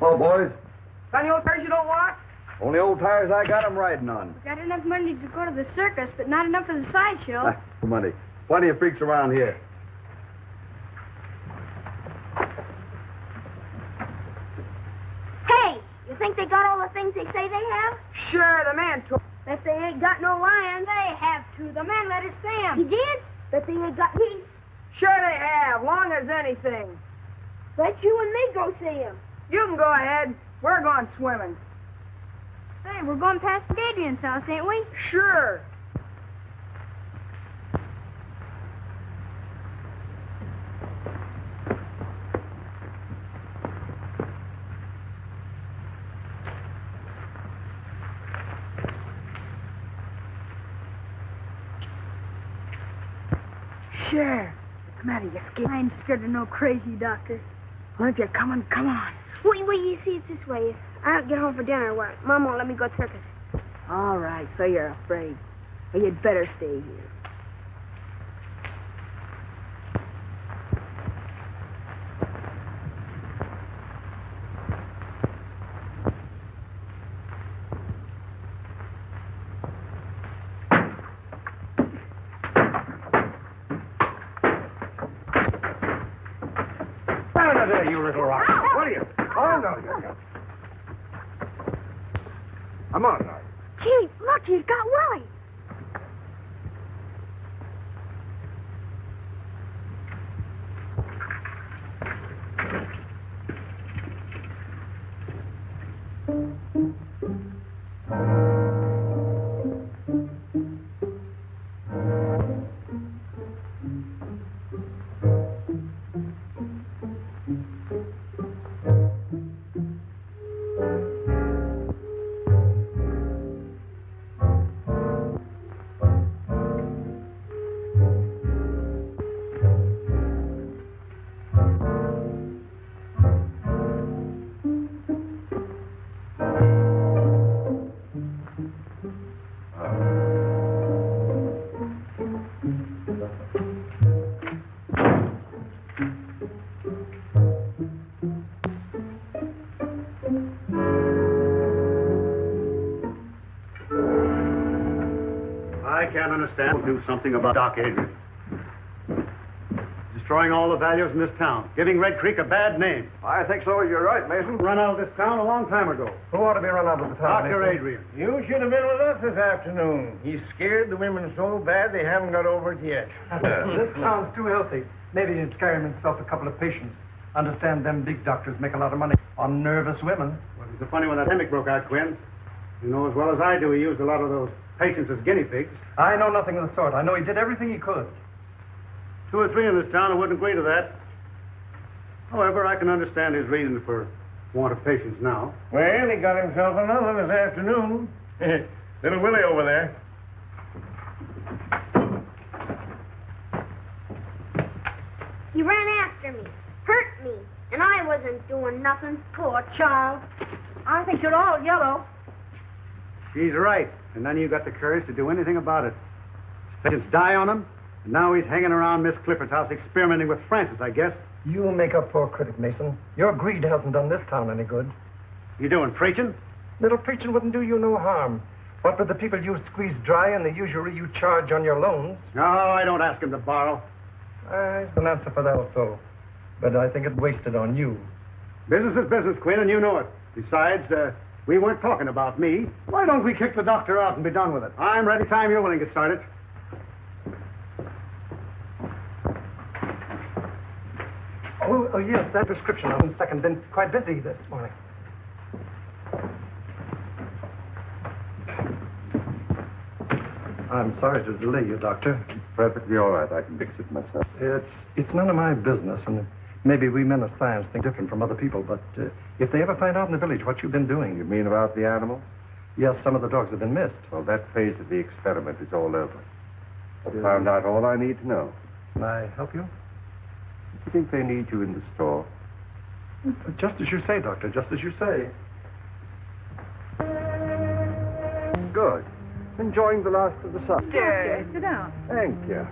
Well, boys. Got any old tires you don't want? Only old tires I got 'em riding on. Got enough money to go to the circus, but not enough for the sideshow. Money. Plenty of freaks around here. Hey, you think they got all the things they say they have? Sure, the man took. Bet they ain't got no lions. They have to. The man let us see 'em. He did? Bet they ain't got me. Sure they have, long as anything. Bet you and me go see 'em. You can go ahead. We're going swimming. Hey, we're going past Adrian's house, ain't we? Sure. Sure. What's the matter? You scared? I ain't scared of no crazy doctor. Well, if you're coming, come on. Wait, you see, it's this way. If I don't get home for dinner, well, Mom won't let me go to circus. All right, so you're afraid. Well, you'd better stay here. There, you little rock. What are you? Oh, no, you. I'm on, now. Gee, look, he's got Willie. We'll do something about Doc Adrian. Destroying all the values in this town. Giving Red Creek a bad name. I think so. You're right, Mason. Run out of this town a long time ago. Who ought to be run out of the town? Dr. Adrian. You should have been with us this afternoon. He's scared the women so bad they haven't got over it yet. This town's too healthy. Maybe he'd carry himself a couple of patients. Understand them big doctors make a lot of money on nervous women. Well, it was funny when that epidemic broke out, Quinn. You know as well as I do he used a lot of those patients as guinea pigs. I know nothing of the sort. I know he did everything he could. 2 or 3 in this town who wouldn't agree to that. However, I can understand his reason for want of patients now. Well, he got himself another this afternoon. Little Willie over there. He ran after me, hurt me, and I wasn't doing nothing. Poor child. I think you're all yellow. She's right. And none of you got the courage to do anything about it. Patients die on him, and now he's hanging around Miss Clifford's house experimenting with Francis, I guess. You make up poor critic, Mason. Your greed hasn't done this town any good. You doing preaching? Little preaching wouldn't do you no harm. What with the people you squeeze dry and the usury you charge on your loans? No, I don't ask him to borrow. There's an answer for that also. But I think it's wasted on you. Business is business, Quinn, and you know it. Besides, we weren't talking about me. Why don't we kick the doctor out and be done with it? I'm ready time you're willing to get started. Oh, yes, that prescription on second. Been quite busy this morning. I'm sorry to delay you, Doctor. Perfectly all right. I can fix it myself. It's none of my business, and maybe we men of science think different from other people, but if they ever find out in the village what you've been doing... You mean about the animals? Yes, some of the dogs have been missed. Well, that phase of the experiment is all over. I've found out all I need to know. Can I help you? Do you think they need you in the store? Just as you say, Doctor, just as you say. Good. Enjoying the last of the sun. Okay, sit down. Thank you.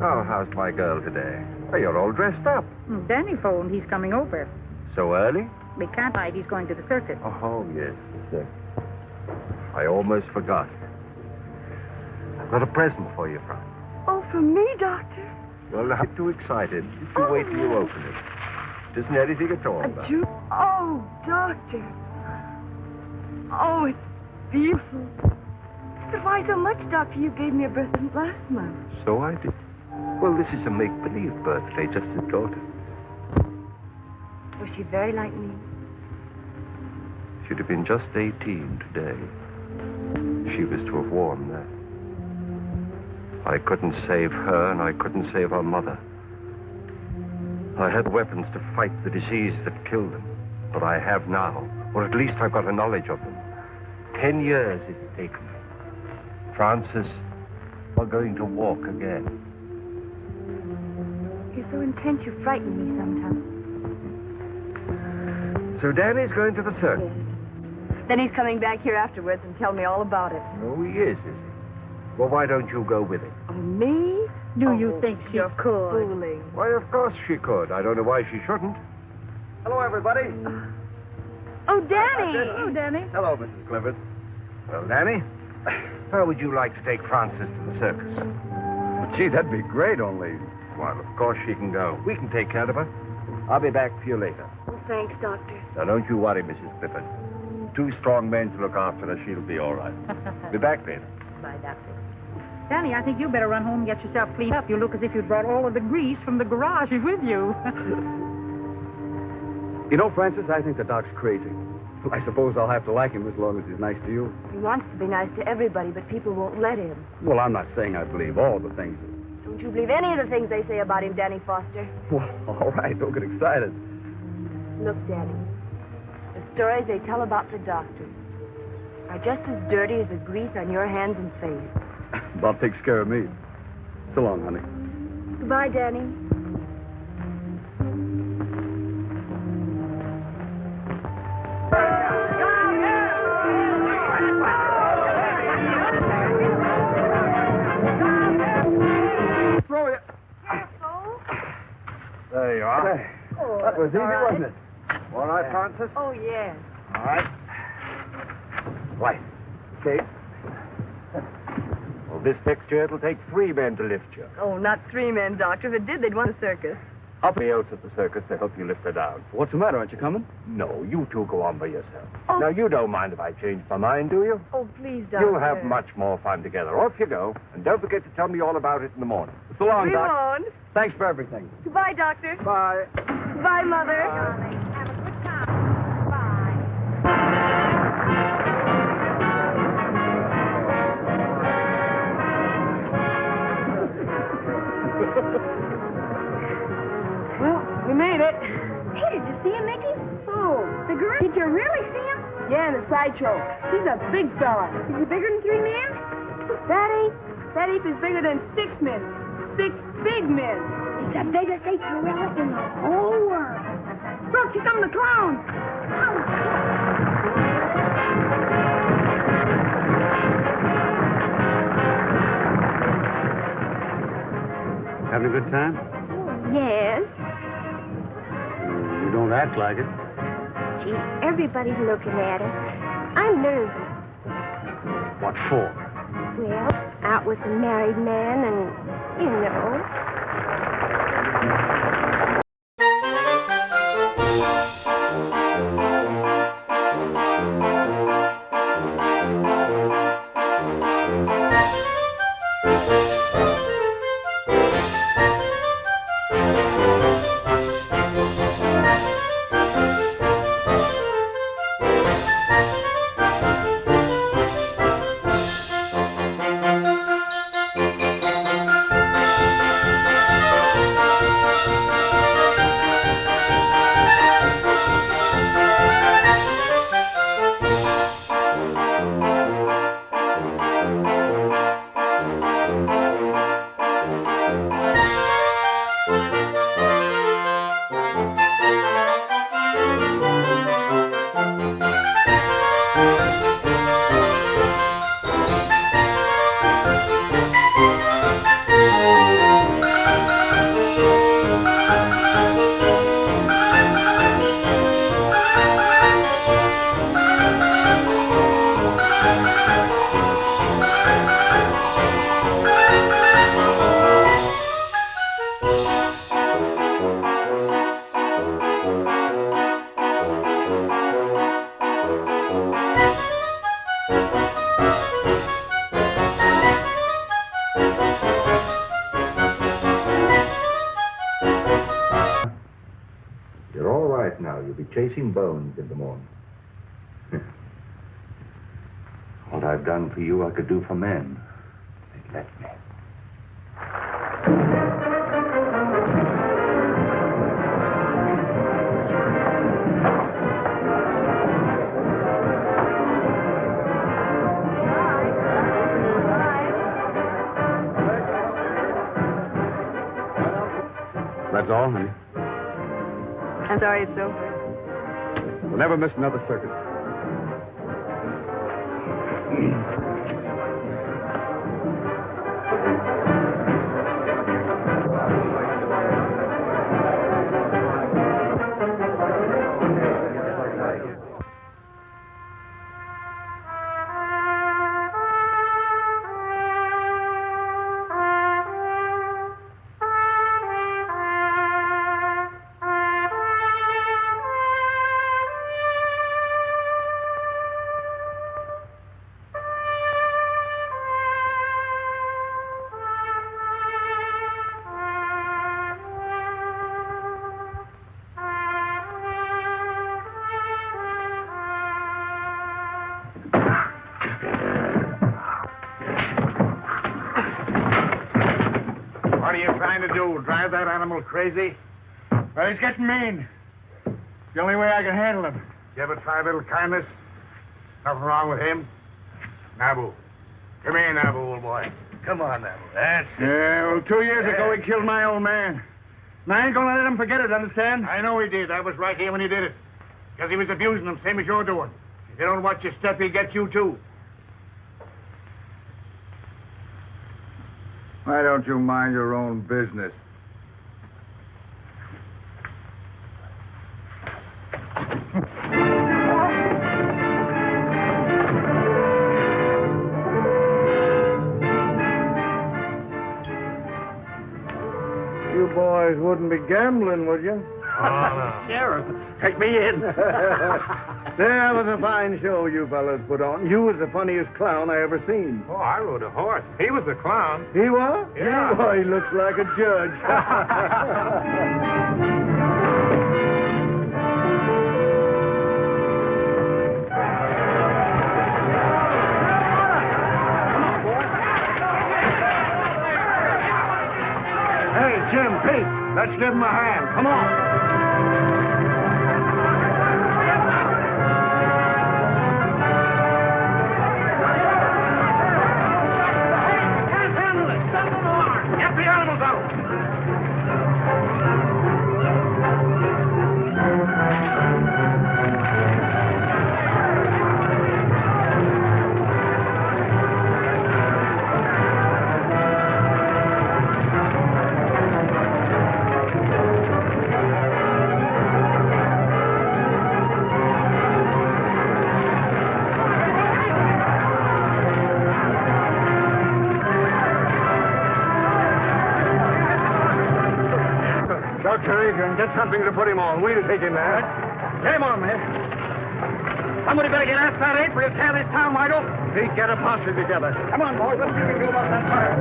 Oh, how's my girl today? Oh, you're all dressed up. Danny phoned. He's coming over. So early? We can't hide. He's going to the circus. Oh, yes. I almost forgot. I've got a present for you, Frank. Oh, for me, Doctor? Well, not too excited. If you wait till you open it. It isn't anything at all. Oh, Doctor. Oh, it's beautiful. But why so much, Doctor? You gave me a present last month. So I did. Well, this is a make-believe birthday, just as daughter. Was she very like me? She'd have been just 18 today. She was to have worn that. I couldn't save her, and I couldn't save her mother. I had weapons to fight the disease that killed them, but I have now, or at least I've got a knowledge of them. 10 years it's taken. Francis, we're going to walk again. You're so intense, you frighten me sometimes. So Danny's going to the circus. Then he's coming back here afterwards and tell me all about it. Oh, he is he? Well, why don't you go with him? Oh, me? Do you think she You're could? fooling. Why, of course she could. I don't know why she shouldn't. Hello, everybody. Oh, Danny! Oh, Danny. Hello, Mrs. Clifford. Well, Danny, how would you like to take Frances to the circus? Gee, that'd be great, only... Well, of course she can go. We can take care of her. I'll be back for you later. Oh, thanks, Doctor. Now, don't you worry, Mrs. Clifford. 2 strong men to look after her. She'll be all right. Be back later. Bye, Doctor. Danny, I think you better run home and get yourself cleaned up. You look as if you'd brought all of the grease from the garage with you. You know, Francis, I think the doc's crazy. I suppose I'll have to like him as long as he's nice to you. He wants to be nice to everybody, but people won't let him. Well, I'm not saying I believe all the things. Don't you believe any of the things they say about him, Danny Foster? Well, all right, don't get excited. Look, Danny, the stories they tell about the doctors are just as dirty as the grease on your hands and face. Bob takes care of me. So long, honey. Goodbye, Danny. Throw you. There you are. Oh, That was easy, wasn't it? All right, Francis? Oh, yes. All right. Right. Okay. Well, this fixture, it'll take 3 men to lift you. Oh, not 3 men, Doctor. If it did, they'd want a circus. I'll be else at the circus to help you lift her down. What's the matter? Aren't you coming? No, you 2 go on by yourself. Oh. Now, you don't mind if I change my mind, do you? Oh, please, Doctor. You'll have much more fun together. Off you go. And don't forget to tell me all about it in the morning. So long, We Doc. won't. Thanks for everything. Goodbye, Doctor. Bye. Goodbye, Mother. Have a good time. Bye. Well, we made it. Hey, did you see him, Mickey? Oh, The gorilla? Did you really see him? yeah, in the sideshow. He's a big fella. Is he bigger than 3 men? That ape is bigger than 6 men. 6 big men. He's the biggest ape gorilla in the whole world. Look, here come the clowns. Having a good time? Yes. You don't act like it. Gee, everybody's looking at us. I'm nervous. What for? Well, out with a married man and, you know. quiet now. You'll be chasing bones in the morning. What I've done for you, I could do for men. They let me. That's all, honey. I'm sorry it's over. We'll never miss another circus. What are you trying to do? Drive that animal crazy? Well, he's getting mean. It's the only way I can handle him. You ever try a little kindness? Nothing wrong with him. Nabu. Come here, Nabu, old boy. Come on, Nabu. That's it. Yeah, well, 2 years ago he killed my old man. And I ain't gonna let him forget it, understand? I know he did. I was right here when he did it. Because he was abusing him, same as you're doing. If you don't watch your step, he'll get you, too. Why don't you mind your own business? You boys wouldn't be gambling, would you? Sheriff, take me in. That was a fine show you fellas put on. You was the funniest clown I ever seen. Oh, I rode a horse. He was the clown. He was? Yeah. Oh, he looks like a judge. Hey, Jim, Pete, let's give him a hand. Come on. Get the animals out. Dr. Adrian, get something to put him on. We'll take him there. Get him on, man. Somebody better get after that ape. We'll tear this town wide open. Pete, get a posse together. Come on, boys. Let's see what we can do about that fire.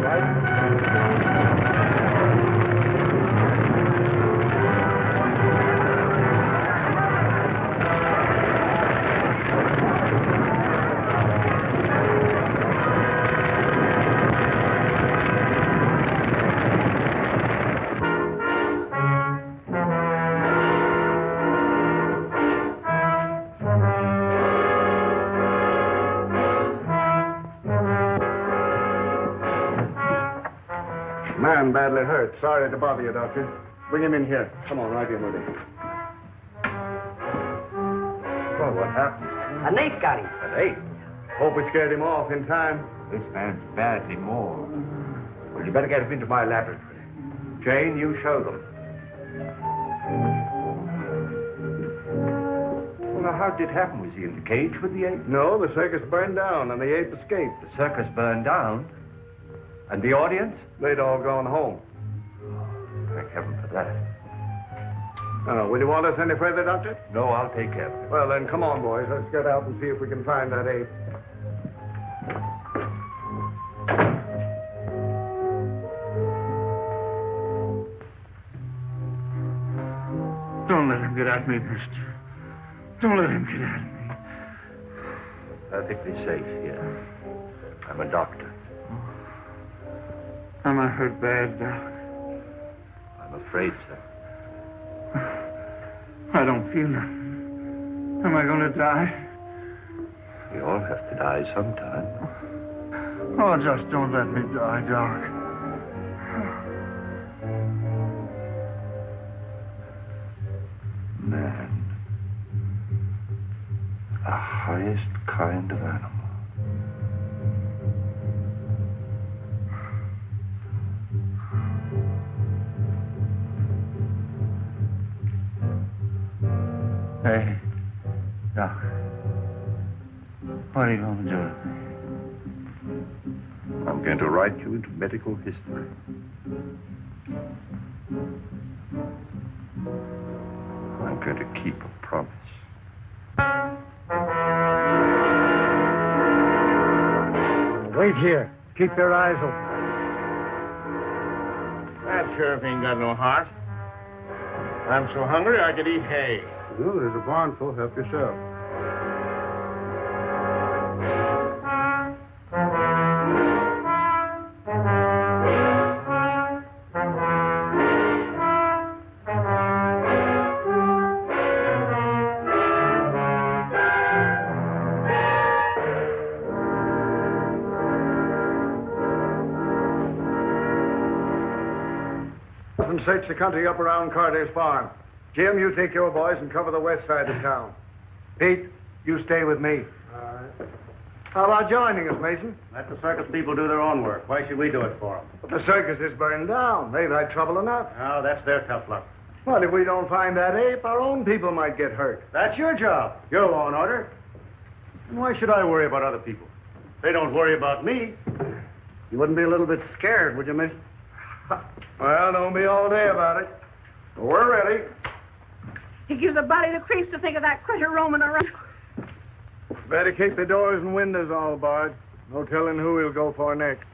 Man badly hurt. Sorry to bother you, Doctor. Bring him in here. Come on, right in with him. Well, what happened? An ape got him. An ape? Hope we scared him off in time. This man's badly mauled. Well, you better get him into my laboratory. Jane, you show them. Well, now, how did it happen? Was he in the cage with the ape? No, the circus burned down and the ape escaped. The circus burned down? And the audience? They'd all gone home. Thank heaven for that. Will you want us any further, Doctor? No, I'll take care of it. Well, then, come on, boys. Let's get out and see if we can find that ape. Don't let him get at me, mister. Don't let him get at me. Perfectly safe here. I'm a doctor. Am I hurt bad, Doc? I'm afraid so. I don't feel it. Am I going to die? We all have to die sometime. Oh, just don't let me die, Doc. Man. The highest kind of animal. Hey, Doc. What are you going to do with me? I'm going to write you into medical history. I'm going to keep a promise. Wait here. Keep your eyes open. That sheriff ain't got no heart. I'm so hungry I could eat hay. Well, there's a barn full. Help yourself. Search the country up around Carter's farm. Jim, you take your boys and cover the west side of town. Pete, you stay with me. All right. How about joining us, Mason? Let the circus people do their own work. Why should we do it for them? But the circus is burned down. They've had trouble enough. Oh, that's their tough luck. Well, if we don't find that ape, our own people might get hurt. That's your job. Your law and order. And why should I worry about other people? They don't worry about me. You wouldn't be a little bit scared, would you, Mason? Well, don't be all day about it. We're ready. It gives a body the creeps to think of that critter roaming around. Better keep the doors and windows all barred. No telling who he'll go for next.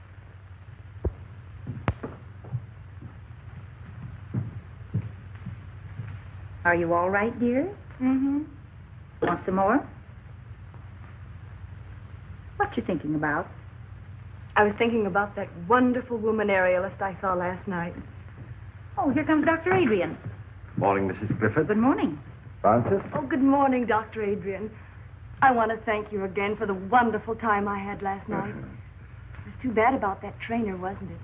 Are you all right, dear? Mm-hmm. Want some more? What you thinking about? I was thinking about that wonderful woman aerialist I saw last night. Oh, here comes Dr. Adrian. Morning, Mrs. Clifford. Good morning. Francis? Oh, good morning, Dr. Adrian. I want to thank you again for the wonderful time I had last night. It was too bad about that trainer, wasn't it?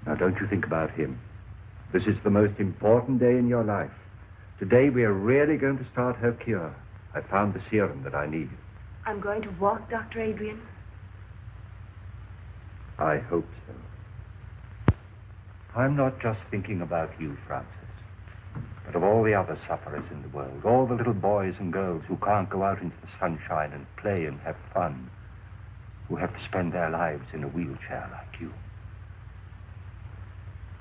Now, don't you think about him. This is the most important day in your life. Today, we are really going to start her cure. I found the serum that I need. I'm going to walk, Dr. Adrian. I hope so. I'm not just thinking about you, Francis, but of all the other sufferers in the world, all the little boys and girls who can't go out into the sunshine and play and have fun, who have to spend their lives in a wheelchair like you.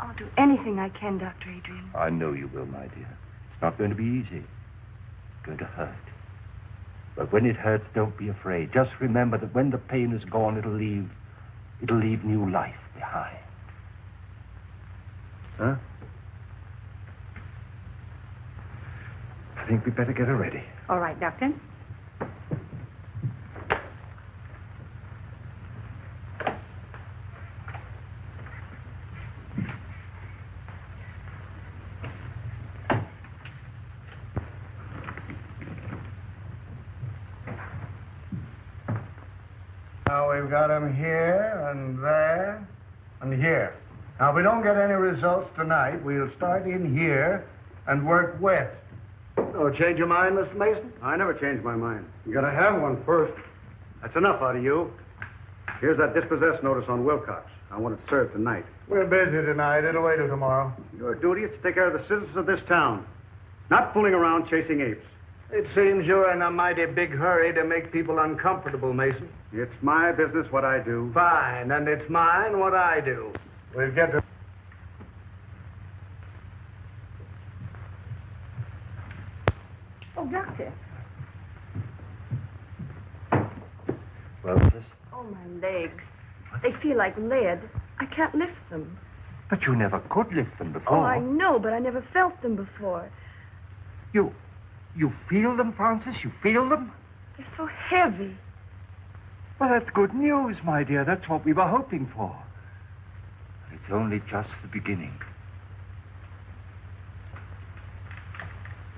I'll do anything I can, Dr. Adrian. I know you will, my dear. It's not going to be easy. It's going to hurt. But when it hurts, don't be afraid. Just remember that when the pain is gone, it'll leave new life behind. Huh? I think we'd better get her ready. All right, Doctor. Now we've got him here and there and here. Now, if we don't get any results tonight, we'll start in here and work west. Oh, change your mind, Mr. Mason? I never change my mind. You gotta have one first. That's enough out of you. Here's that dispossessed notice on Wilcox. I want it served tonight. We're busy tonight. It'll wait till tomorrow. Your duty is to take care of the citizens of this town, not fooling around chasing apes. It seems you're in a mighty big hurry to make people uncomfortable, Mason. It's my business what I do. Fine, and it's mine what I do. We'll get to... Oh, Doctor. Well, sis? Oh, my legs. They feel like lead. I can't lift them. But you never could lift them before. Oh, I know, but I never felt them before. You feel them, Francis? You feel them? They're so heavy. Well, that's good news, my dear. That's what we were hoping for. It's only just the beginning.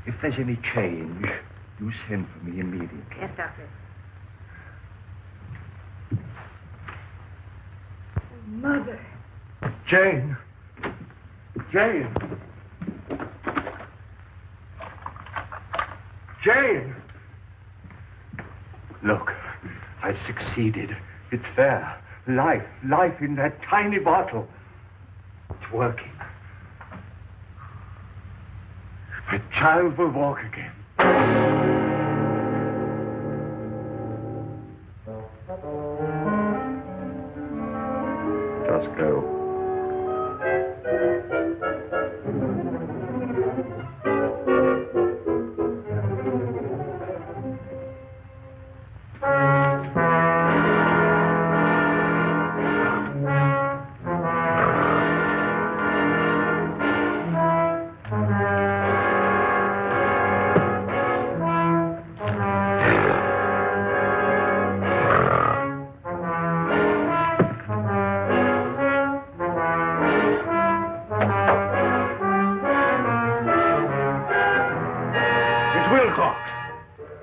If there's any change, you send for me immediately. Yes, Doctor. Mother. Jane! Jane! Jane! Look, I've succeeded. It's there. Life in that tiny bottle. It's working. The child will walk again. Just go.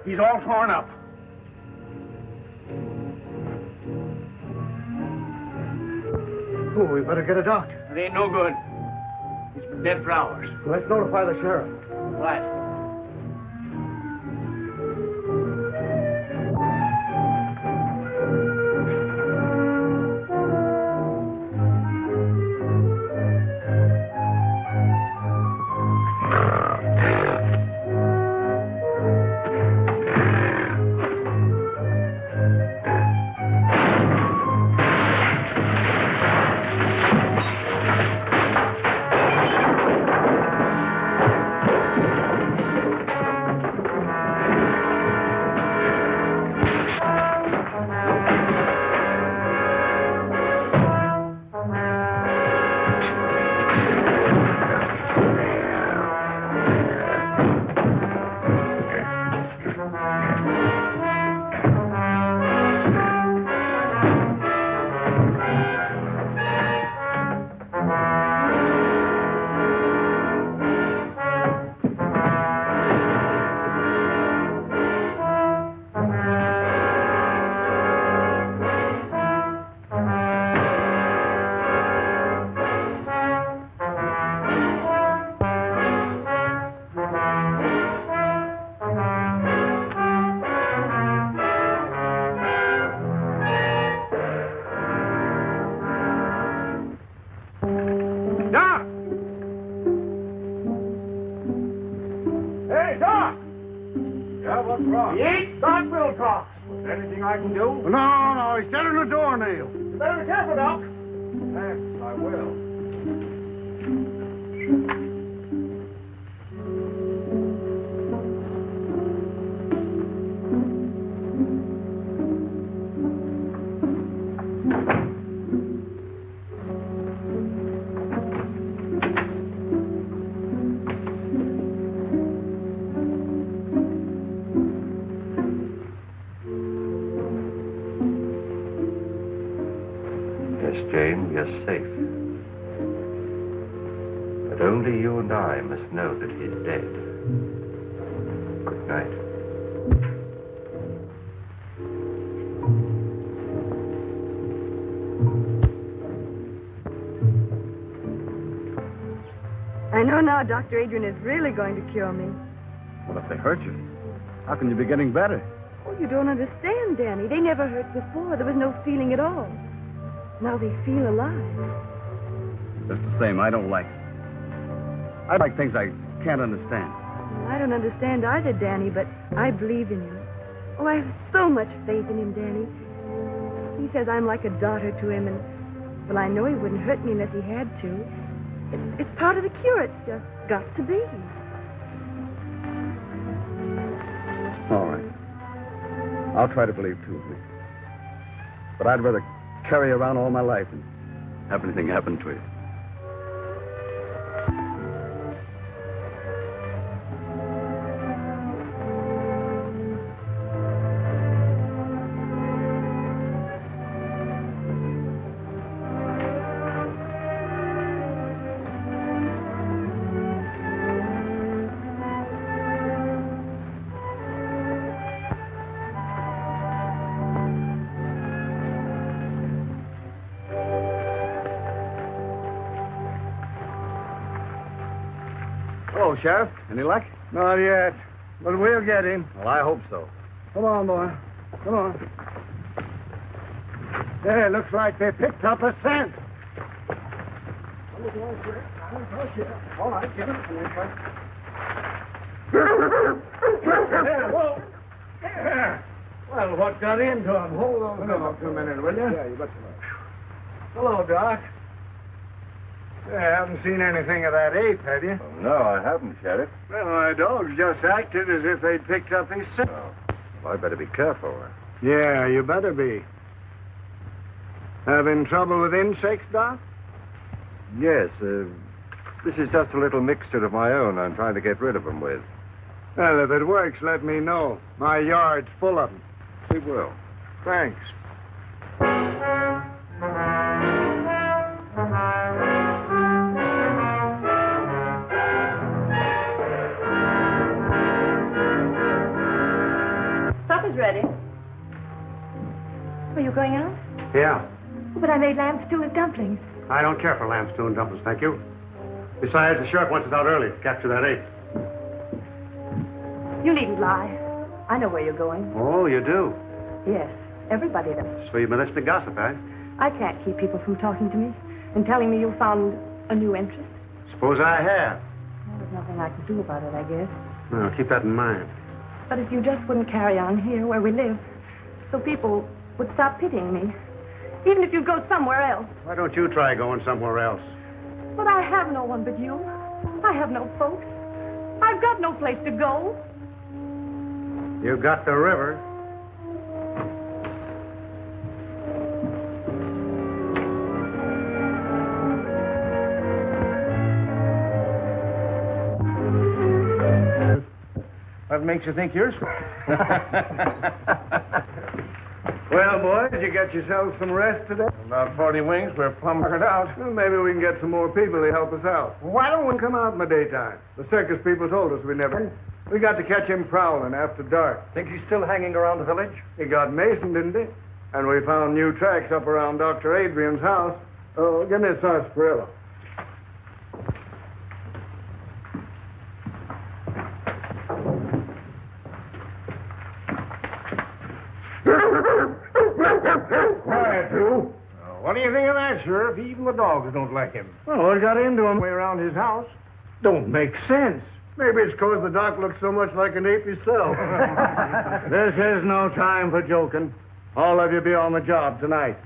He's all torn up. Oh, we better get a doctor. It ain't no good. He's been dead for hours. Let's notify the sheriff. Right. I can do? No, he's dead on the doornail. You better be careful, Doc. Thanks, I will. Jane, we are safe. But only you and I must know that he's dead. Good night. I know now Dr. Adrian is really going to cure me. Well, if they hurt you, how can you be getting better? Oh, you don't understand, Danny. They never hurt before. There was no feeling at all. Now they feel alive. Just the same, I don't like it. I like things I can't understand. Well, I don't understand either, Danny, but I believe in him. Oh, I have so much faith in him, Danny. He says I'm like a daughter to him, and, well, I know he wouldn't hurt me unless he had to. It's part of the cure. It's just got to be. All right. I'll try to believe, too. But I'd rather carry around all my life and have anything happen to you. Hello, Sheriff. Any luck? Not yet, but we'll get him. Well, I hope so. Come on, boy. Come on. There, looks like they picked up a scent. All right, give it to me, There, whoa. There. Well, what got into him? Hold on for a minute, will you? Yeah, you betcha. Hello, Doc. You haven't seen anything of that ape, have you? Well, no, I haven't, Sheriff. Well, my dogs just acted as if they'd picked up his scent. Oh, well, I better be careful. Yeah, you better be. Having trouble with insects, Doc? Yes, this is just a little mixture of my own I'm trying to get rid of them with. Well, if it works, let me know. My yard's full of them. It will. Thanks. Supper's ready. Are you going out? Yeah. But I made lamb stew and dumplings. I don't care for lamb stew and dumplings, thank you. Besides, the sheriff wants us out early to capture that ape. You needn't lie. I know where you're going. Oh, you do? Yes, everybody does. So you've been listening to gossip, eh? I can't keep people from talking to me and telling me you found a new interest. Suppose I have. Well, there's nothing I can do about it, I guess. Well, keep that in mind. But if you just wouldn't carry on here where we live, so people would stop pitying me. Even if you'd go somewhere else. Why don't you try going somewhere else? But I have no one but you. I have no folks. I've got no place to go. You've got the river. What makes you think you're Well, boys, you get yourselves some rest today? About 40 wings. We're plumb worked out. Well, maybe we can get some more people to help us out. Why don't we come out in the daytime? The circus people told us we never. We got to catch him prowling after dark. Think he's still hanging around the village? He got Mason, didn't he? And we found new tracks up around Dr. Adrian's house. Oh, give me a sarsaparilla. Quiet, too. What do you think of that, Sheriff? Even the dogs don't like him. Well, what got into him way around his house? Don't make sense. Maybe it's because the doc looks so much like an ape himself. This is no time for joking. All of you be on the job tonight.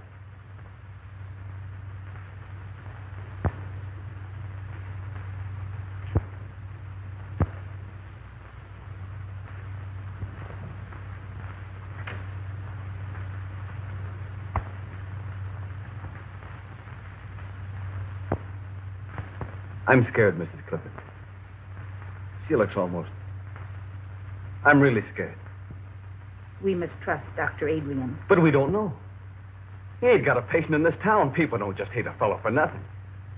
I'm scared, Mrs. Clifford. She looks almost... I'm really scared. We must trust Dr. Adrian. But we don't know. He ain't got a patient in this town. People don't just hate a fellow for nothing.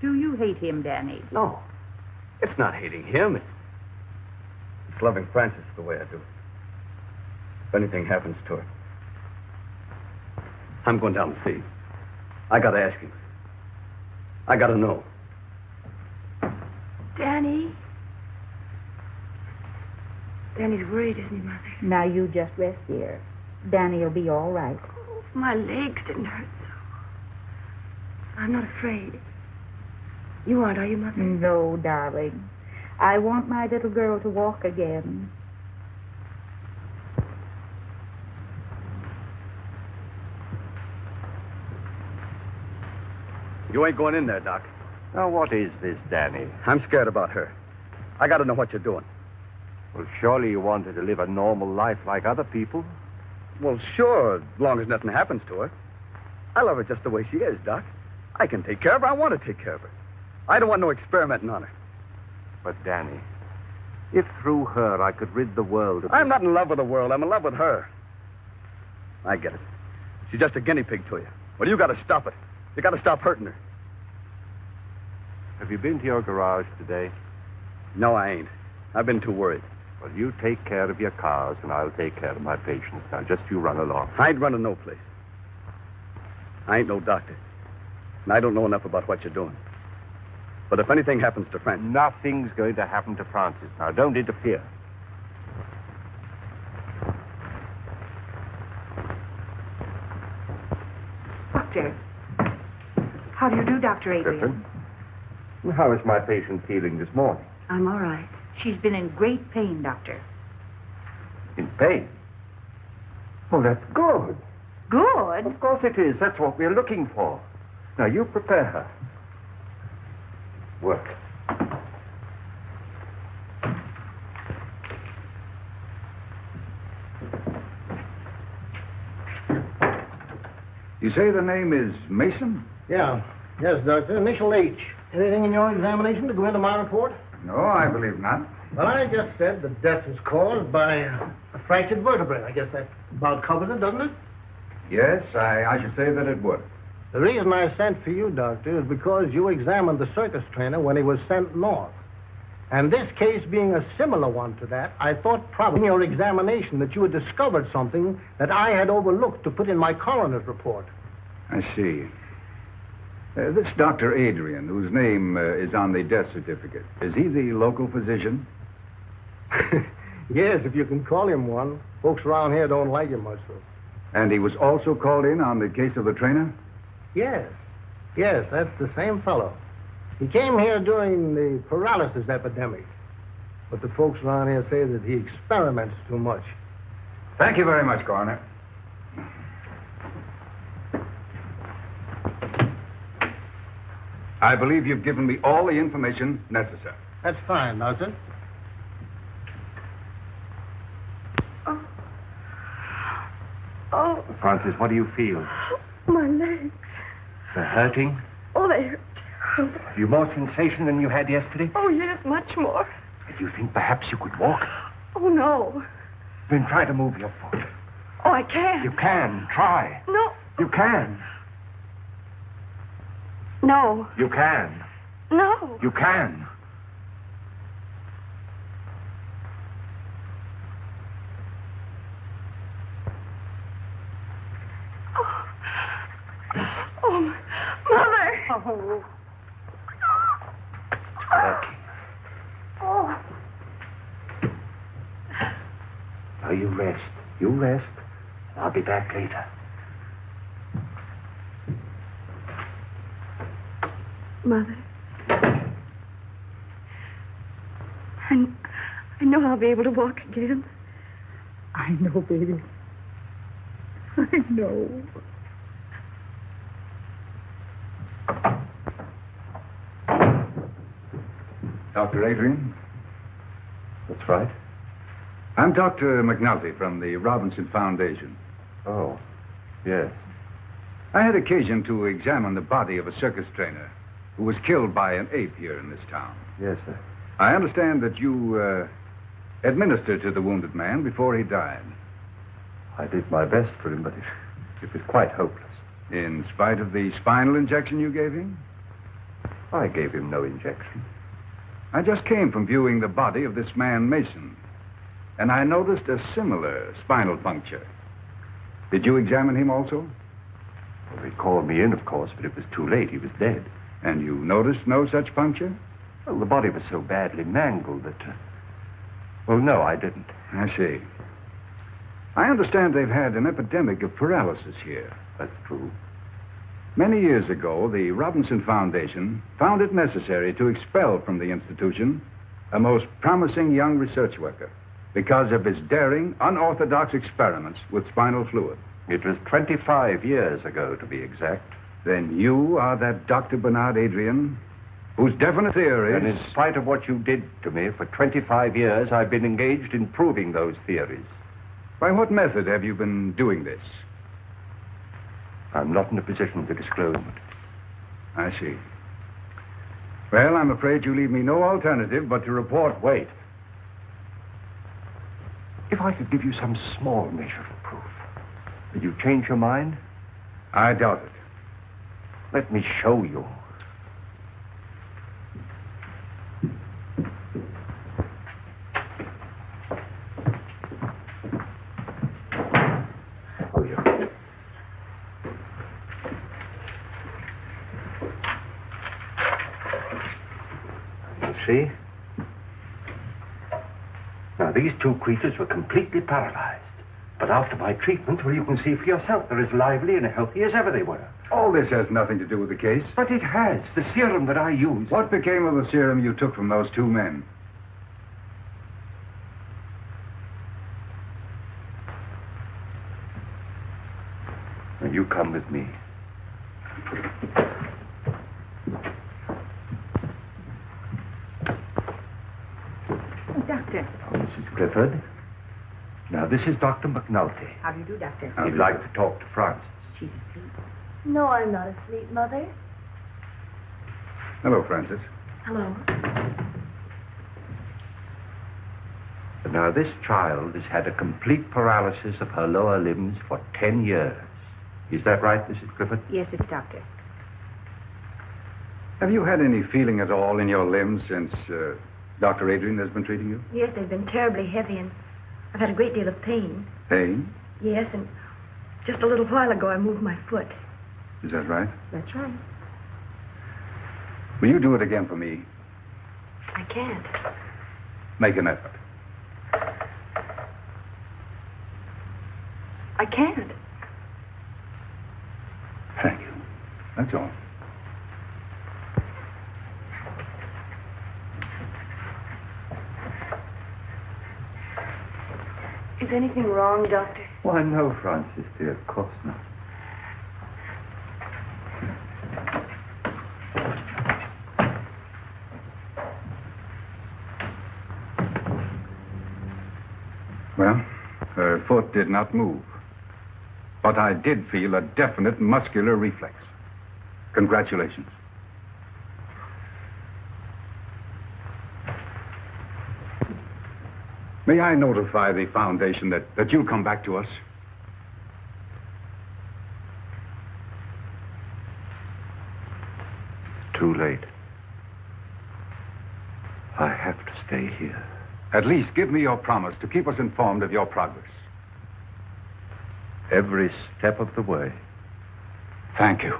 Do you hate him, Danny? No. It's not hating him. It's loving Frances the way I do. If anything happens to her, I'm going down to see. I got to ask him. I got to know. Danny? Danny's worried, isn't he, Mother? Now you just rest here. Danny'll be all right. Oh, if my legs didn't hurt so. I'm not afraid. You aren't, are you, Mother? No, darling. I want my little girl to walk again. You ain't going in there, Doc. Now, what is this, Danny? I'm scared about her. I got to know what you're doing. Well, surely you want her to live a normal life like other people. Well, sure, as long as nothing happens to her. I love her just the way she is, Doc. I can take care of her. I want to take care of her. I don't want no experimenting on her. But, Danny, if through her I could rid the world of... I'm not in love with the world. I'm in love with her. I get it. She's just a guinea pig to you. Well, you got to stop it. You got to stop hurting her. Have you been to your garage today? No, I ain't. I've been too worried. Well, you take care of your cars, and I'll take care of my patients. Now, just you run along. I ain't running no place. I ain't no doctor. And I don't know enough about what you're doing. But if anything happens to Francis... Nothing's going to happen to Francis. Now, don't interfere. Doctor. How do you do, Dr. Adrian? Griffin, how is my patient feeling this morning? I'm all right. She's been in great pain, Doctor. In pain? Oh, that's good. Good? Of course it is. That's what we're looking for. Now, you prepare her. Work. You say the name is Mason? Yeah. Yes, Doctor. Initial H. Anything in your examination to go into my report? No, I believe not. Well, I just said the death was caused by a fractured vertebrae. I guess that about covers it, doesn't it? Yes, I should say that it would. The reason I sent for you, Doctor, is because you examined the circus trainer when he was sent north. And this case being a similar one to that, I thought probably in your examination that you had discovered something that I had overlooked to put in my coroner's report. I see. This Dr. Adrian, whose name is on the death certificate, is he the local physician? Yes, if you can call him one. Folks around here don't like him much, though. And he was also called in on the case of the trainer? Yes. Yes, that's the same fellow. He came here during the paralysis epidemic. But the folks around here say that he experiments too much. Thank you very much, Coroner. I believe you've given me all the information necessary. That's fine, Doctor. Oh, Francis, what do you feel? my legs. They're hurting? Oh, they hurt. Have you more sensation than you had yesterday? Oh, yes, much more. Do you think perhaps you could walk? Oh, no. Then try to move your foot. Oh, I can't. You can. Try. No. You can. No. You can. No. You can. Oh, Mother. Oh. Becky. Oh. Now you rest. You rest. I'll be back later. Mother. I know I'll be able to walk again. I know, baby. I know. Dr. Adrian? That's right. I'm Dr. McNulty from the Robinson Foundation. Oh, yes. I had occasion to examine the body of a circus trainer who was killed by an ape here in this town. Yes, sir. I understand that you administered to the wounded man before he died. I did my best for him, but it was quite hopeless. In spite of the spinal injection you gave him? I gave him no injection. I just came from viewing the body of this man, Mason, and I noticed a similar spinal puncture. Did you examine him also? Well, they called me in, of course, but it was too late. He was dead. And you noticed no such puncture? Well, the body was so badly mangled that... Well, no, I didn't. I see. I understand they've had an epidemic of paralysis here. That's true. Many years ago, the Robinson Foundation found it necessary to expel from the institution a most promising young research worker because of his daring, unorthodox experiments with spinal fluid. It was 25 years ago, to be exact. Then you are that Dr. Bernard Adrian, whose definite theories... And in spite of what you did to me, for 25 years, I've been engaged in proving those theories. By what method have you been doing this? I'm not in a position to disclose it. I see. Well, I'm afraid you leave me no alternative but to report... Wait. If I could give you some small measure of proof, would you change your mind? I doubt it. Let me show you. see? Now, these two creatures were completely paralyzed. But after my treatment, well, you can see for yourself, they're as lively and healthy as ever they were. All this has nothing to do with the case. But it has. The serum that I used. What became of the serum you took from those two men? Now, you come with me. Doctor. Oh, Mrs. Clifford. Now, this is Dr. McNulty. How do you do, Doctor? He'd like to talk to Frances. She's asleep. No, I'm not asleep, Mother. Hello, Francis. Hello. Now, this child has had a complete paralysis of her lower limbs for 10 years. Is that right, Mrs. Clifford? Yes, it's Doctor. Have you had any feeling at all in your limbs since Dr. Adrian has been treating you? Yes, they've been terribly heavy, and I've had a great deal of pain. Pain? Yes, and just a little while ago I moved my foot. Is that right? That's right. Will you do it again for me? I can't. Make an effort. I can't. Thank you. That's all. Is anything wrong, Doctor? Why, no, Francis, dear. Of course not. Well, her foot did not move. But I did feel a definite muscular reflex. Congratulations. May I notify the Foundation that you'll come back to us? Too late. I have to stay here. At least give me your promise to keep us informed of your progress. Every step of the way. Thank you.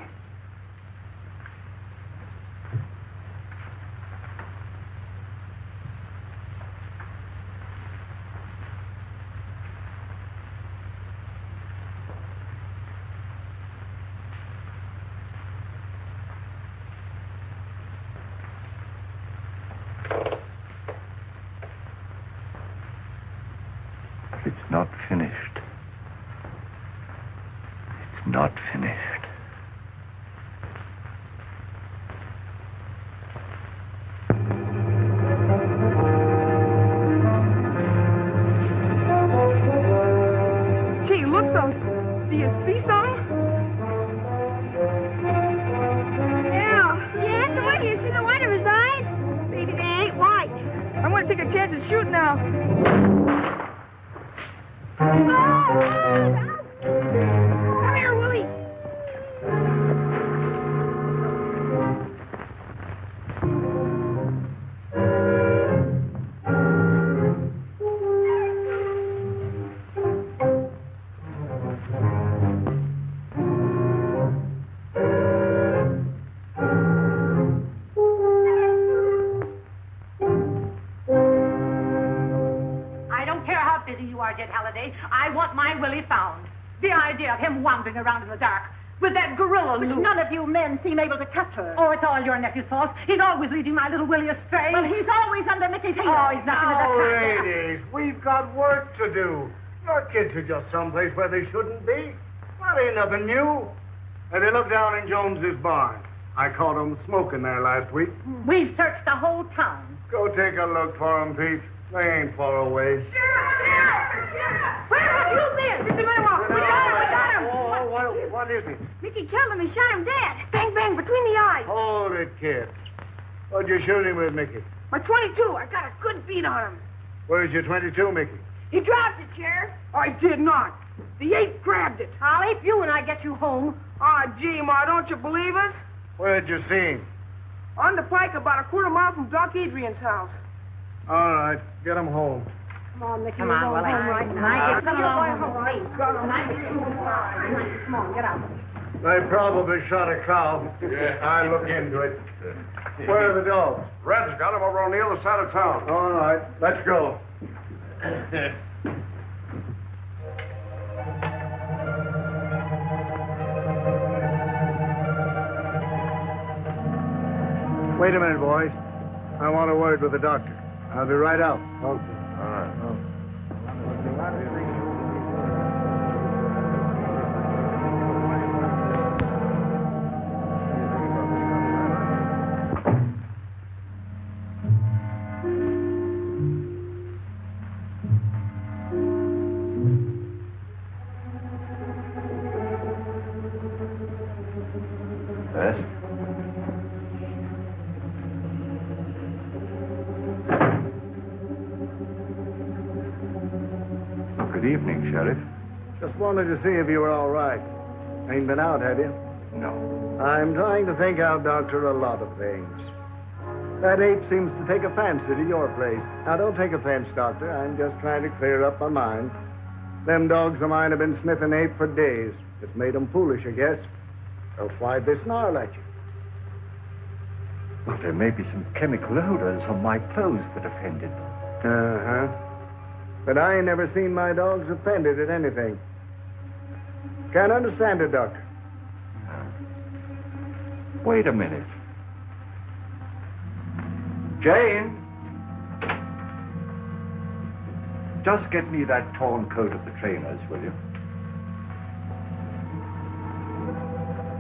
It's not finished. It's not finished. Gee, look, those. Do you see something? Yeah. Yes, what? You see the white of his eyes? Maybe they ain't white. I'm going to take a chance and shoot now. Come here, Willie. I don't care how busy you are, Jed Halliday. I want my Willie found. The idea of him wandering around in the dark with that gorilla loose. None of you men seem able to catch her. Oh, it's all your nephew's fault. He's always leading my little Willie astray. Well, he's always under Mickey's heel. Oh, he's nothing to Now, the ladies, we've got work to do. Your kids are just someplace where they shouldn't be. That ain't nothing new. And they look down in Jones's barn. I caught them smoking there last week. We've searched the whole town. Go take a look for them, Pete. They ain't far away. Where have you been? Mr. Maywalk, we got him. Oh, what is it? Mickey killed him and shot him dead. Bang, bang, between the eyes. Hold it, kid. What'd you shoot him with, Mickey? My 22. I got a good beat on him. Where's your 22, Mickey? He dropped it, Sheriff. I did not. The ape grabbed it. I'll ape you when I get you home. Ah, gee, Ma, don't you believe us? Where'd you see him? On the pike about a quarter mile from Doc Adrian's house. All right, get him home. Come on, Mickey. Come we're on, going Willie. home right Come now. on, come along. Come on, get out. They probably shot a cow. Yeah. I'll look into it. Where are the dogs? Red's got him over on the other side of town. All right, let's go. Wait a minute, boys. I want a word with the doctor. I'll be right out. Okay. All right. Yes? Good evening, Sheriff. Just wanted to see if you were all right. Ain't been out, have you? No. I'm trying to think out, Doctor, a lot of things. That ape seems to take a fancy to your place. Now, don't take offense, Doctor. I'm just trying to clear up my mind. Them dogs of mine have been sniffing ape for days. It's made them foolish, I guess. Else why'd they snarl at you? Well, there may be some chemical odors on my clothes that offended them. Uh-huh. But I ain't never seen my dogs offended at anything. Can't understand it, Doctor. Wait a minute. Jane! Just get me that torn coat of the trainer's, will you?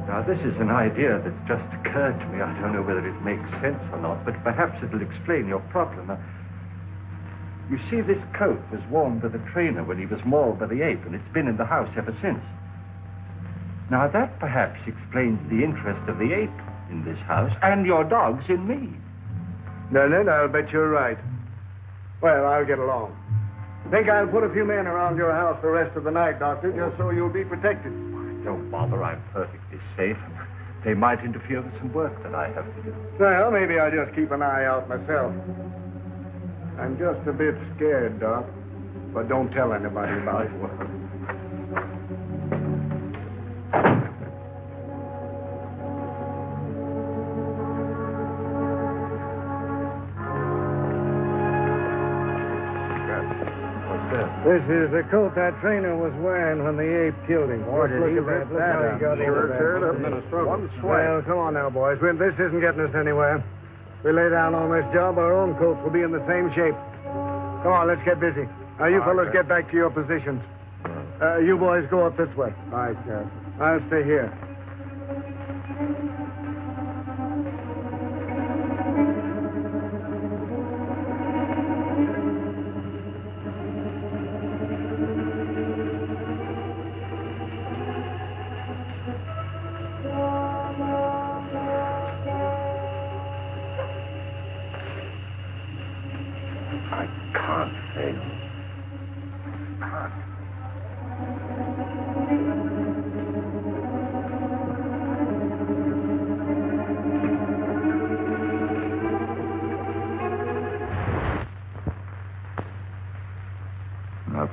Now, this is an idea that's just occurred to me. I don't know whether it makes sense or not, but perhaps it'll explain your problem. You see, this coat was worn by the trainer when he was mauled by the ape, and it's been in the house ever since. Now, that perhaps explains the interest of the ape in this house, and your dogs in me. No, I'll bet you're right. Well, I'll get along. Think I'll put a few men around your house the rest of the night, Doctor, just so you'll be protected. Don't bother, I'm perfectly safe. They might interfere with some work that I have to do. Well, maybe I'll just keep an eye out myself. I'm just a bit scared, Doc. But don't tell anybody about it. This is the coat that trainer was wearing when the ape killed him. Boy, did he rip that up. Well, come on now, boys. This isn't getting us anywhere. We lay down on this job, our own coats will be in the same shape. Come on, let's get busy. Now, you fellas get back to your positions. You boys go up this way. All right, Sheriff. I'll stay here.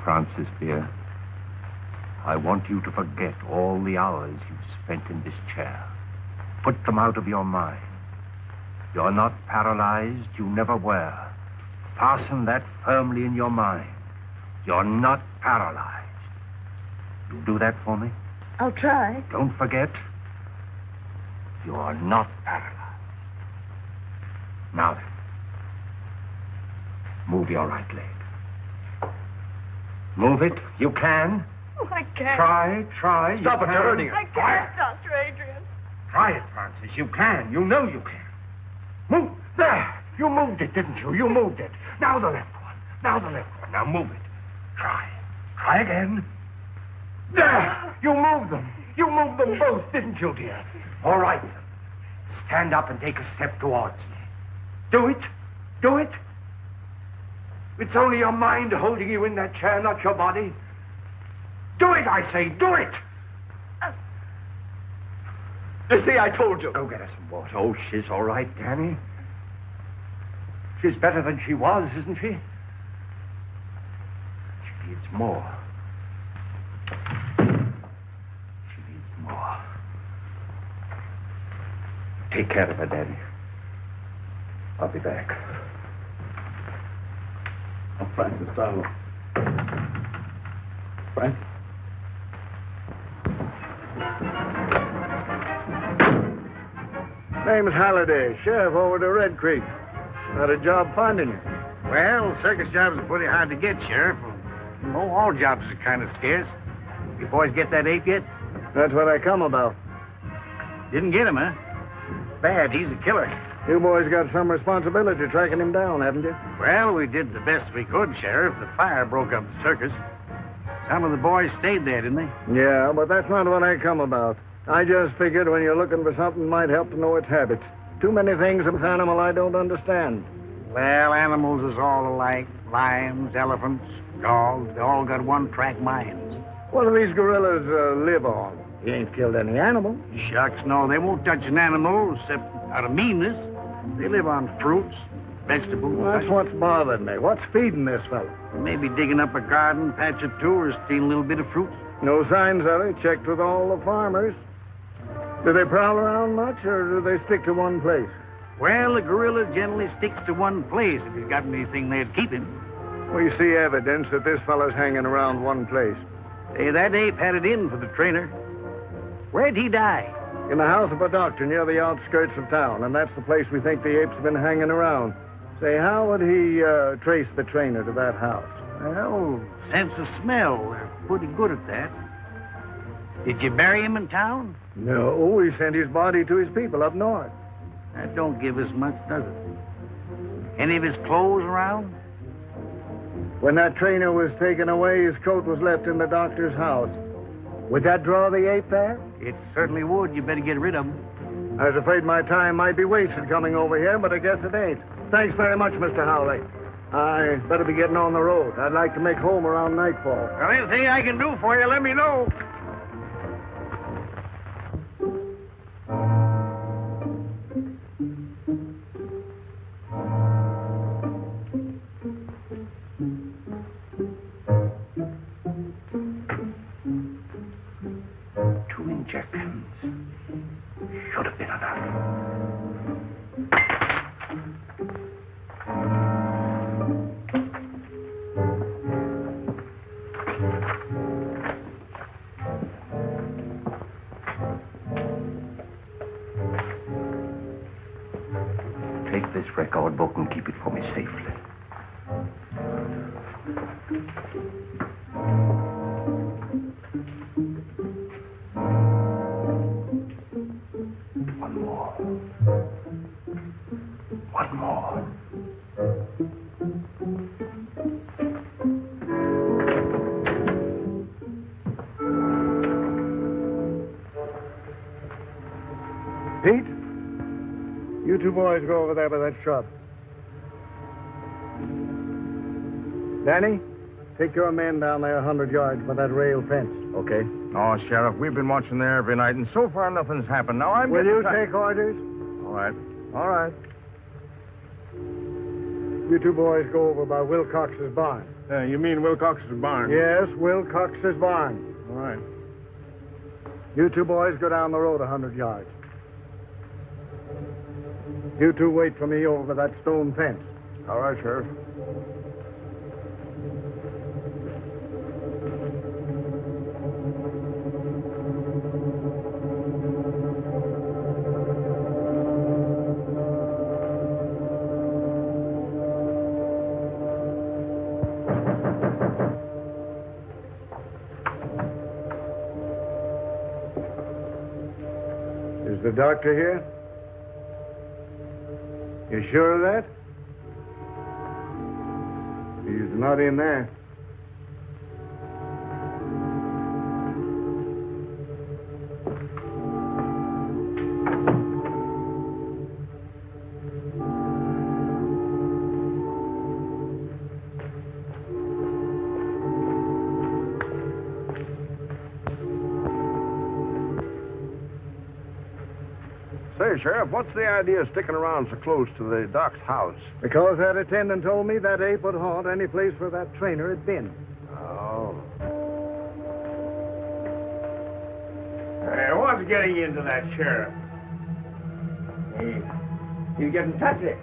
Francis, dear, I want you to forget all the hours you've spent in this chair. Put them out of your mind. You're not paralyzed. You never were. Fasten that firmly in your mind. You're not paralyzed. You'll do that for me? I'll try. Don't forget, you're not paralyzed. Now then, move your right leg. Move it. You can. Oh, I can't. Try. Stop it, you're hurting her. I can't, Dr. Adrian. Try it, Francis. You can. You know you can. Move. There. You moved it, didn't you? You moved it. Now the left one. Now move it. Try. Try again. There. You moved them. You moved them both, didn't you, dear? All right. Stand up and take a step towards me. Do it. Do it. It's only your mind holding you in that chair, not your body. Do it, I say. Do it. You see, I told you. Go get her some water. Oh, she's all right, Danny. She's better than she was, isn't she? She needs more. She needs more. Take care of her, Daddy. I'll be back. Oh, Francis, darling. Francis? Name's Halliday, sheriff over to Red Creek. Had a job finding you. Well, circus jobs are pretty hard to get, Sheriff. Oh, all jobs are kind of scarce. You boys get that ape yet? That's what I come about. Didn't get him, huh? Bad, he's a killer. You boys got some responsibility tracking him down, haven't you? Well, we did the best we could, Sheriff. The fire broke up the circus. Some of the boys stayed there, didn't they? Yeah, but that's not what I come about. I just figured when you're looking for something might help to know its habits. Too many things of this animal I don't understand. Well, animals is all alike. Lions, elephants, dogs, they all got one-track minds. What do these gorillas live on? He ain't killed any animal. Shucks, no, they won't touch an animal except out of meanness. They live on fruits, vegetables. Well, that's what's bothered me. What's feeding this fellow? Maybe digging up a garden patch or two or stealing a little bit of fruit. No signs of it. Checked with all the farmers. Do they prowl around much, or do they stick to one place? Well, the gorilla generally sticks to one place if he's got anything there to keep him. We see evidence that this fellow's hanging around one place. Hey, that ape had it in for the trainer. Where'd he die? In the house of a doctor near the outskirts of town, and that's the place we think the ape's been hanging around. Say, how would he trace the trainer to that house? Well, sense of smell. They're pretty good at that. Did you bury him in town? No, we sent his body to his people up north. That don't give us much, does it? Any of his clothes around? When that trainer was taken away, his coat was left in the doctor's house. Would that draw the ape there? It certainly would. You better get rid of him. I was afraid my time might be wasted coming over here, but I guess it ain't. Thanks very much, Mr. Howley. I better be getting on the road. I'd like to make home around nightfall. Well, anything I can do for you, let me know. Should have been enough. Take this record book and keep it for me safely. One more. Pete, you two boys go over there by that shrub. Danny, take your men down there 100 yards by that rail fence. Okay. Oh, Sheriff, we've been watching there every night, and so far nothing's happened. Now I'm Will you getting take orders? All right. All right. You two boys go over by Wilcox's barn. You mean Wilcox's barn? Yes, Wilcox's barn. All right. You two boys go down the road 100 yards. You two wait for me over that stone fence. All right, Sheriff. Is the doctor here? You sure of that? He's not in there. Say, Sheriff, what's the idea of sticking around so close to the doc's house? Because that attendant told me that ape would haunt any place where that trainer had been. Oh. Hey, what's getting you into that, Sheriff? He's getting touchy.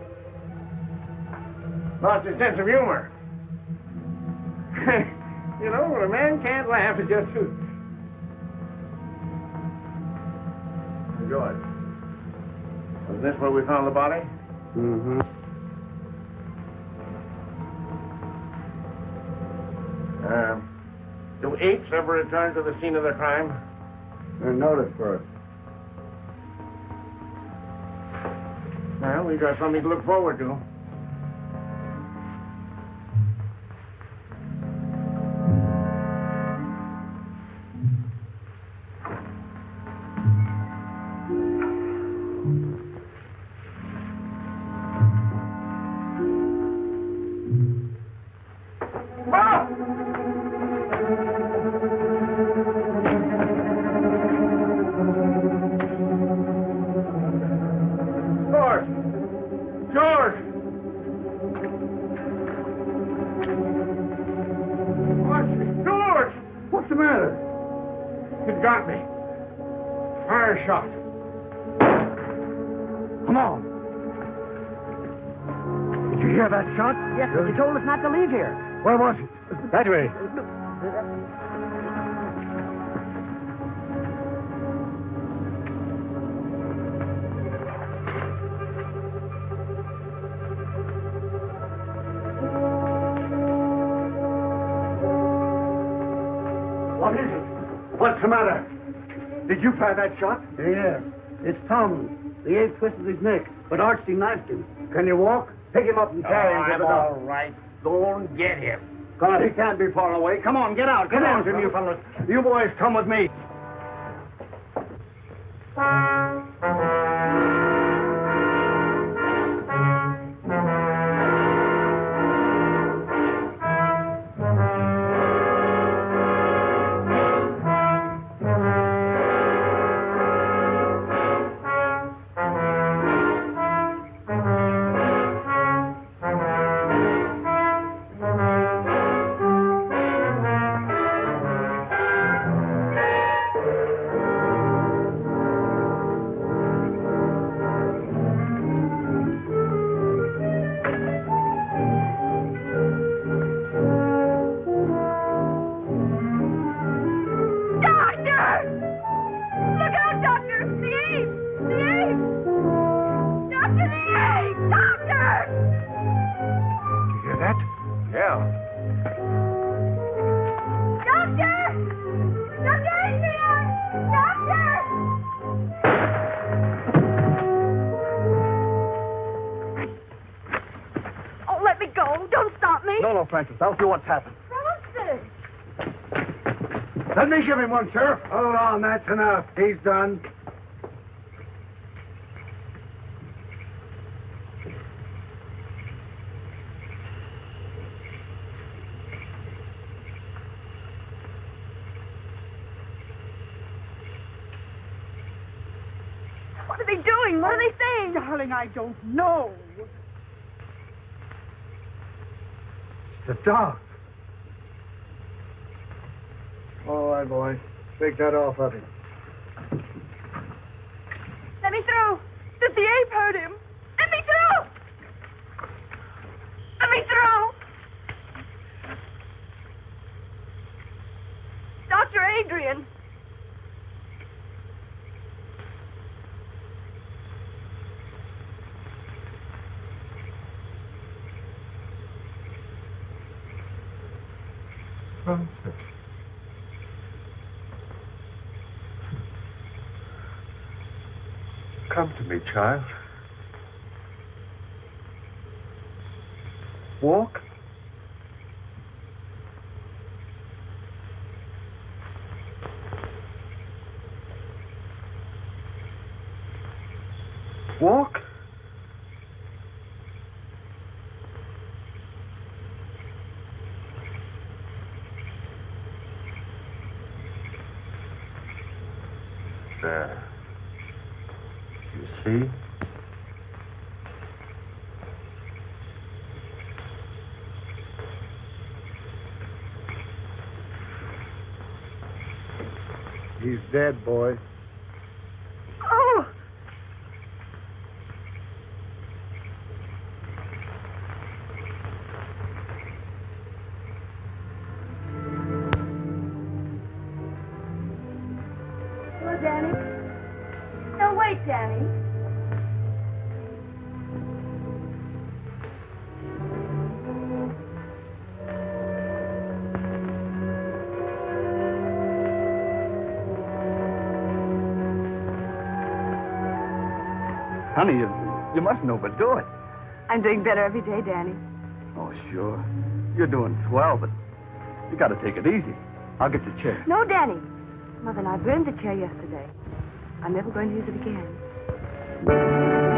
Lost his sense of humor. You know, when a man can't laugh, it just suits. George, was this where we found the body? Mm-hmm. Do apes ever return to the scene of the crime? They're noted for it. Well, we got something to look forward to. Yes, but you told us not to leave here. Where was it? That way. What is it? What's the matter? Did you fire that shot? Yeah. It's Tomlin. The ape twisted his neck, but Archie knifed him. Can you walk? Pick him up and carry him to the all doctor. right. Go and get him. God, he can't be far away. Come on, get out. Come on, you fellas. You boys come with me. Francis, I'll see what's happened. Francis! Let me give him one, Sheriff. Hold on, that's enough. He's done. What are they doing? What are they saying? Darling, I don't know. The dog. All right, boy. Take that off of him. Let me through. Did the ape hurt him? Let me through. Let me through. Dr. Adrian. Francis. Come to me, child. Walk. Walk. There. You see? He's dead, boy. Oh! Danny. Honey, you mustn't overdo it. I'm doing better every day, Danny. Oh, sure. You're doing swell, but you got to take it easy. I'll get your chair. No, Danny. Mother and I burned the chair yesterday. I'm never going to use it again.